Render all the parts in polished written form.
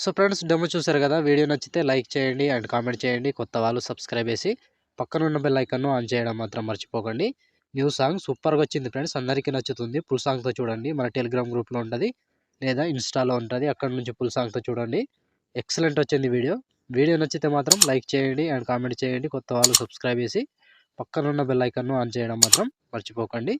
So friends demo చూసారు కదా. Video నచ్చితే లైక్ చేయండి అండ్ కామెంట్ చేయండి. కొత్త వాళ్ళు సబ్స్క్రైబ్ చేసి పక్కన ఉన్న బెల్ ఐకాన్‌ను ఆన్ చేయడం మాత్రం మర్చిపోకండి. న్యూ సాంగ్ సూపర్‌గా వచ్చింది ఫ్రెండ్స్. అందరికీ నచ్చుతుంది. ఫుల్ సాంగ్‌తో చూడండి. మన టెలిగ్రామ్ గ్రూప్‌లో ఉంటది. లేదా ఇన్‌స్టాలో ఉంటది. అక్కడి నుంచి ఫుల్ సాంగ్‌తో చూడండి. ఎక్సలెంట్ వచ్చింది వీడియో. వీడియో నచ్చితే మాత్రం లైక్ చేయండి అండ్ కామెంట్ చేయండి. కొత్త వాళ్ళు సబ్స్క్రైబ్ చేసి పక్కన ఉన్న బెల్ ఐకాన్‌ను ఆన్ చేయడం మాత్రం మర్చిపోకండి.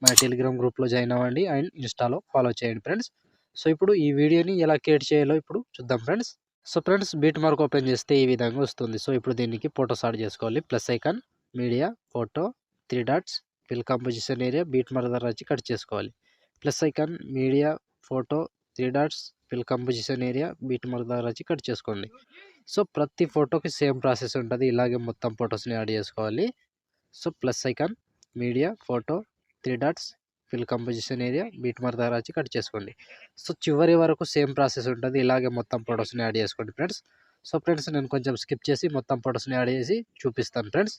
మన టెలిగ్రామ్ గ్రూప్‌లో జాయిన్ అవ్వండి అండ్ ఇన్‌స్టాలో ఫాలో చేయండి ఫ్రెండ్స్. సో ఇప్పుడు ఈ వీడియోని ఎలా క్రియేట్ చేయాలో ఇప్పుడు చూద్దాం friends. So friends beat mark open చేస్తే ఈ విధంగా వస్తుంది. సో ఇప్పుడు దీనికి ఫోటోస్ యాడ్ చేసుకోవాలి. Plus icon, media, photo, 3 dots, fill composition area, beat mark దగ్గర వచ్చి కట్ చేసుకోవాలి. Plus icon, media, photo, 3 dots, fill composition area, beat mark దగ్గర వచ్చి కట్ చేసుకోండి. సో ప్రతి ఫోటోకి సేమ్ ప్రాసెస్ ఉంటుంది. ఇలాగే మొత్తం ఫొటోస్ని యాడ్ చేసుకోవాలి. So plus icon, media, photo, 3 dots, fill composition area, beat mark దగ్గర వచ్చి కట్ చేసుకోండి. సో చివరి వరకు సేమ్ ప్రాసెస్ ఉంటుంది. ఇలాగే మొత్తం ఫొటోస్ని యాడ్ చేసుకోండి ఫ్రెండ్స్. సో ఫ్రెండ్స్ నేను కొంచెం స్కిప్ చేసి మొత్తం ఫొటోస్ని యాడ్ చేసి చూపిస్తాను ఫ్రెండ్స్.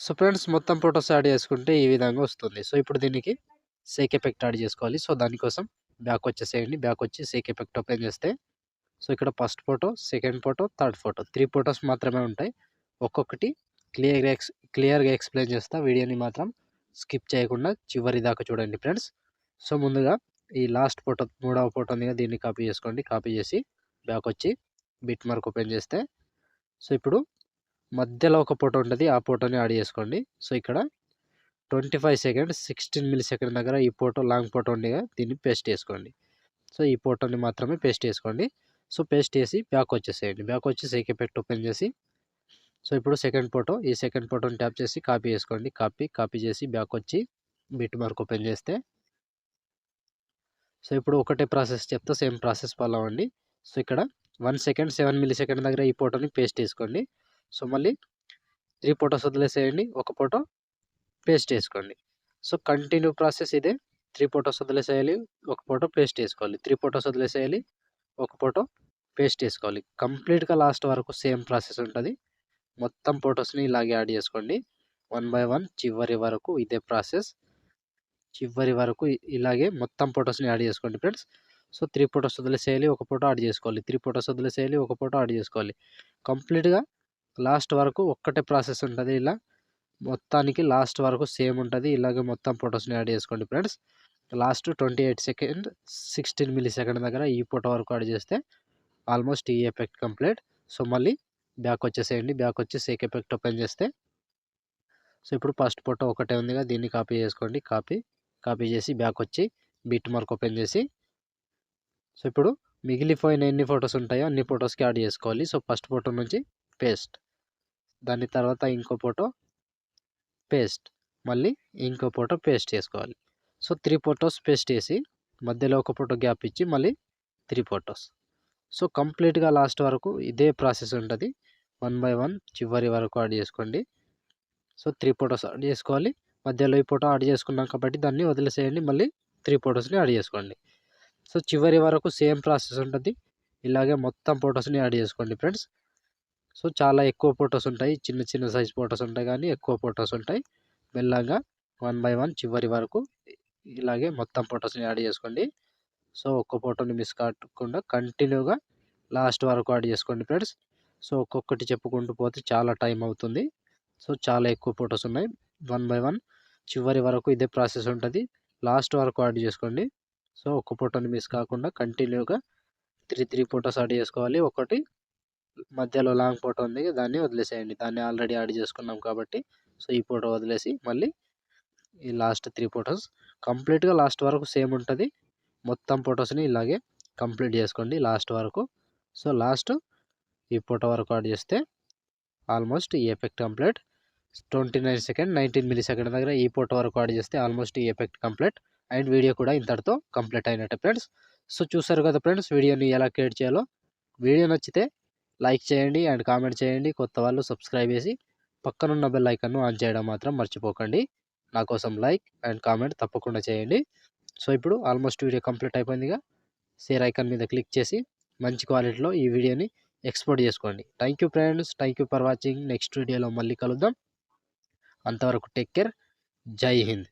సో ఫ్రెండ్స్ మొత్తం ఫొటోస్ యాడ్ చేసుకుంటే ఈ విధంగా వస్తుంది. సో ఇప్పుడు దీనికి సేక్ ఎఫెక్ట్ యాడ్ చేసుకోవాలి. సో దానికోసం బ్యాక్ వచ్చేసేయండి. బ్యాక్ వచ్చి సేక్ ఎఫెక్ట్ ఓపెన్ చేస్తే సో ఇక్కడ first photo, second photo, third photo 3 photos మాత్రమే ఉంటాయి. ఒక్కొక్కటి క్లియర్‌గా ఎక్స్‌ప్లెయిన్ చేస్తా. వీడియోని మాత్రం స్కిప్ చేయకుండా చివరి దాకా చూడండి ఫ్రెండ్స్. సో ముందుగా ఈ లాస్ట్ ఫోటో, మూడవ ఫోటో ఉంది కదా, దీన్ని కాపీ చేసుకోండి. కాపీ చేసి బ్యాక్ వచ్చి బిట్ మార్క్ ఓపెన్ చేస్తే సో ఇప్పుడు మధ్యలో ఒక ఫోటో ఉంటుంది. ఆ ఫోటోని యాడ్ చేసుకోండి. సో ఇక్కడ 25 సెకండ్స్ 16 మిల్లీ సెకండ్ దగ్గర ఈ ఫోటో, లాంగ్ ఫోటో ఉంది కదా, దీన్ని పేస్ట్ చేసుకోండి. సో ఈ ఫోటోని మాత్రమే పేస్ట్ చేసుకోండి. సో పేస్ట్ చేసి బ్యాక్ వచ్చేసేయండి. బ్యాక్ వచ్చి సేక్ ఎఫెక్ట్ ఓపెన్ చేసి సో ఇప్పుడు సెకండ్ ఫోటో, ఈ సెకండ్ ఫోటోని ట్యాప్ చేసి కాపీ చేసుకోండి. కాపీ చేసి బ్యాక్ వచ్చి బిట్ మార్క్ ఓపెన్ చేస్తే సో ఇప్పుడు ఒకటే ప్రాసెస్ చెప్తా, సేమ్ ప్రాసెస్ ఫాలో అవ్వండి. సో ఇక్కడ 1 సెకండ్ 7 మిల్లీ సెకండ్ దగ్గర ఈ ఫోటోని పేస్ట్ చేసుకోండి. సో మళ్ళీ 3 ఫోటోస్ వదిలేసేయండి. ఒక ఫోటో పేస్ట్ చేసుకోండి. సో కంటిన్యూ ప్రాసెస్ ఇదే. 3 ఫోటోస్ వదిలేసేయాలి. ఒక ఫోటో పేస్ట్ చేసుకోవాలి. 3 ఫోటోస్ వదిలేసేయాలి. ఒక ఫోటో పేస్ట్ చేసుకోవాలి. కంప్లీట్‌గా లాస్ట్ వరకు సేమ్ ప్రాసెస్ ఉంటది. మొత్తం ఫోటోస్‌ని ఇలాగే యాడ్ చేసుకోండి. 1 బై 1 చివరి వరకు ఇదే ప్రాసెస్. చివరి వరకు ఇలాగే మొత్తం ఫోటోస్‌ని యాడ్ చేసుకోండి ఫ్రెండ్స్. సో 3 ఫోటోస్ వదిలేసేయాలి. ఒక ఫోటో యాడ్ చేసుకోవాలి. 3 ఫోటోస్ వదిలేసేయాలి. ఒక ఫోటో యాడ్ చేసుకోవాలి. కంప్లీట్‌గా లాస్ట్ వరకు ఒక్కటే ప్రాసెస్ ఉంటది. ఇలా మొత్తానికి లాస్ట్ వరకు సేమ్ ఉంటది. ఇలాగే మొత్తం ఫోటోస్‌ని యాడ్ చేసుకోండి friends. Last 28 second 16 milli second దగ్గర ఈ ఫోటో వరకు యాడ్ చేస్తే ఆల్మోస్ట్ ఈ ఎఫెక్ట్ కంప్లీట్. సో మళ్ళీ బ్యాక్ వచ్చేసేయండి. బ్యాక్ వచ్చి సేక్ ఎఫెక్ట్ ఓపెన్ చేస్తే సో ఇప్పుడు ఫస్ట్ ఫోటో ఒకటే ఉంది కదా, దీన్ని కాపీ చేసుకోండి. కాపీ చేసి బ్యాక్ వచ్చి బిట్ మార్క్ ఓపెన్ చేసి సో ఇప్పుడు మిగిలిపోయిన ఎన్ని ఫోటోస్ ఉంటాయో అన్ని ఫోటోస్‌కి యాడ్ చేసుకోవాలి. సో ఫస్ట్ ఫోటో నుంచి పేస్ట్, దాని తర్వాత ఇంకో ఫోటో పేస్ట్, మళ్ళీ ఇంకో ఫోటో పేస్ట్ చేసుకోవాలి. సో 3 ఫోటోస్ పేస్ట్ చేసి మధ్యలో ఒక ఫోటో గ్యాప్ ఇచ్చి మళ్ళీ 3 ఫోటోస్. సో కంప్లీట్‌గా లాస్ట్ వరకు ఇదే ప్రాసెస్ ఉంటది. 1 బై 1 చివరి వరకు యాడ్ చేసుకోండి. సో 3 ఫోటోస్ యాడ్ చేసుకోవాలి. మధ్యలో ఈ ఫోటో యాడ్ చేసుకున్నాం కాబట్టి దాన్ని వదిలేసేయండి. మళ్ళీ 3 ఫోటోస్‌ని యాడ్ చేసుకోండి. సో చివరి వరకు సేమ్ ప్రాసెస్ ఉంటది. ఇలాగే మొత్తం ఫోటోస్‌ని యాడ్ చేసుకోండి ఫ్రెండ్స్. సో చాలా ఎక్కువ ఫోటోస్ ఉంటాయి. చిన్న చిన్న సైజ్ ఫోటోస్ ఉంటాయి గానీ ఎక్కువ ఫోటోస్ ఉంటాయి. మెల్లగా 1 బై 1 చివరి వరకు ఇలాగే మొత్తం ఫోటోస్‌ని యాడ్ చేసుకోండి. సో ఒక్క ఫోటోని మిస్ కాకుండా కంటిన్యూగా లాస్ట్ వరకు యాడ్ చేసుకోండి ఫ్రెండ్స్. సో ఒక్కొక్కటి చెప్పుకుంటూ పోతే చాలా టైం అవుతుంది. సో చాలా ఎక్కువ ఫోటోస్ ఉన్నాయి. 1 బై 1 చివరి వరకు ఇదే ప్రాసెస్ ఉంటది. లాస్ట్ వరకు యాడ్ చేసుకోండి. సో ఒక్క ఫోటోని మిస్ కాకుండా కంటిన్యూగా 3 ఫోటోస్ యాడ్ చేసుకోవాలి. ఒకటి మధ్యలో లాంగ్ ఫోటో ఉంది, దాన్ని వదిలేసేయండి. దాన్ని ఆల్రెడీ యాడ్ చేసుకున్నాం కాబట్టి సో ఈ ఫోటో వదిలేసి మళ్ళీ ఈ లాస్ట్ 3 ఫోటోస్ కంప్లీట్‌గా లాస్ట్ వరకు సేమ్ ఉంటది. మొత్తం ఫోటోస్‌ని ఇలాగే కంప్లీట్ చేసుకోండి లాస్ట్ వరకు. సో లాస్ట్ ఈ ఫోటో వరకు యాడ్ చేస్తే ఆల్మోస్ట్ ఈ effect complete. 29 second 19 milli second దగ్గర ఈ ఫోటో వరకు యాడ్ చేస్తే ఆల్మోస్ట్ ఈ ఎఫెక్ట్ కంప్లీట్. అండ్ వీడియో కూడా ఇంతటితో కంప్లీట్ అయినట్టే ఫ్రెండ్స్. సో చూసారు కదా ఫ్రెండ్స్ వీడియోని ఎలా క్రియేట్ చేయాలో. వీడియో నచ్చితే లైక్ చేయండి అండ్ కామెంట్ చేయండి. కొత్త వాళ్ళు సబ్స్క్రైబ్ చేసి పక్కనున్న బెల్ ఐకాన్‌ను ఆన్ చేయడం మాత్రం మర్చిపోకండి. నా కోసం లైక్ అండ్ కామెంట్ తప్పకుండా చేయండి. సో ఇప్పుడు ఆల్మోస్ట్ వీడియో కంప్లీట్ అయిపోయిందిగా. షేర్ ఐకాన్ మీద క్లిక్ చేసి మంచి క్వాలిటీలో ఈ వీడియోని ఎక్స్‌పోర్ట్ చేసుకోండి. Thank you friends. Thank you for watching. Next వీడియోలో మళ్ళీ కలుద్దాం. అంతవరకు టేక్ కేర్. జై హింద్.